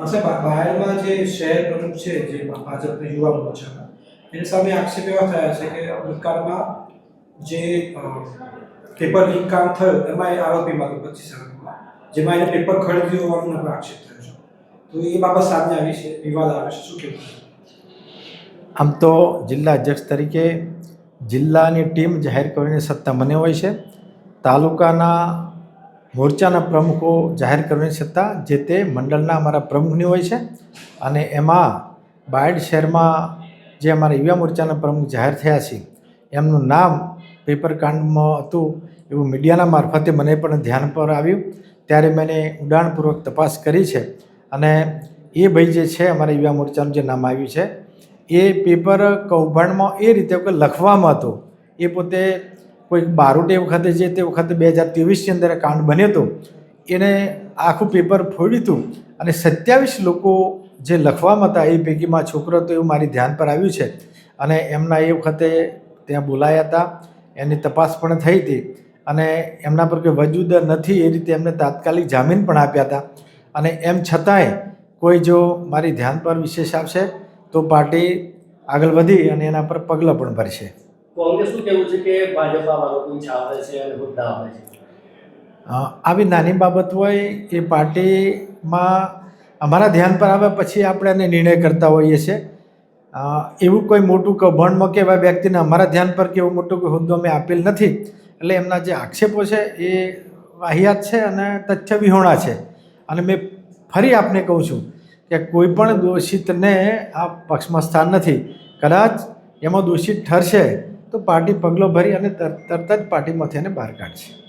સાહેબ બહારમાં જે શહેર પ્રમુખ છે જે ભાજપના યુવા મોરચાના એની સામે આક્ષેપ એવા થયા છે કે ભૂતકાળમાં જે પેપર લીક કામ થયું એમાં એ આરોપીમાં 25 જેમાં એને પેપર ખરીદ્યું હોવાનો પણ આક્ષેપ થયો છે. તો એ બાબત સામે આવી છે, વિવાદ આવે છે, શું કહેવું? આમ તો જિલ્લા અધ્યક્ષ તરીકે જિલ્લાની ટીમ જાહેર કરવાની સત્તા મને હોય છે. તાલુકાના મોરચાના પ્રમુખો જાહેર કરવાની સત્તા જે તે મંડળના અમારા પ્રમુખની હોય છે. અને એમાં બાયડ શહેરમાં જે અમારા યુવા મોરચાના પ્રમુખ જાહેર થયા છે એમનું નામ પેપર કાંડમાં હતું એવું મીડિયાના મારફતે મને પણ ધ્યાન પર આવ્યું. ત્યારે મેં ઊંડાણપૂર્વક તપાસ કરી છે અને એ ભાઈ જે છે અમારા યુવા મોરચાનું જે નામ આવ્યું છે એ પેપર કૌભાંડમાં એ રીતે કે લખવામાં હતો. એ પોતે કોઈક બારોટે વખતે જે તે વખતે 2023ની અંદર કાંડ બન્યો હતો એને આખું પેપર ફોડ્યું હતું અને 27 લોકો જે લખવામાં હતા એ પૈકીમાં છોકરો તો એવું મારી ધ્યાન પર આવ્યું છે. અને એમના એ વખતે ત્યાં બોલાયા હતા, એની તપાસ પણ થઈ હતી અને એમના પર કોઈ વજૂદ નથી એ રીતે એમને તાત્કાલિક જામીન પણ આપ્યા હતા. અને એમ છતાંય કોઈ જો મારી ધ્યાન પર વિશેષ આવશે તો પાર્ટી આગળ વધી અને એના પર પગલાં પણ ભરશે. કોંગ્રેસનું કહેવું છે કે ભાજપ આ બાબતની છાવરે છે અને હોદ્દા આપે છે. આવી નાની બાબત હોય એ પાર્ટીમાં અમારા ધ્યાન પર આવે પછી આપણે એને નિર્ણય કરતા હોઈએ છીએ. એવું કોઈ મોટું કૌભાંડમાં કે એવા વ્યક્તિને અમારા ધ્યાન પર કે એવું મોટું કોઈ હોદ્દો અમે આપેલ નથી. એટલે એમના જે આક્ષેપો છે એ વાહિયાત છે અને તથ્ય વિહોણા છે. અને મેં ફરી આપને કહું છું કે કોઈ પણ દોષિતને આ પક્ષમાં સ્થાન નથી. કદાચ એમાં દોષિત ઠરશે તો પાર્ટી પગલો ભરી અને તરત જ પાર્ટીમાંથી એને બહાર કાઢશે.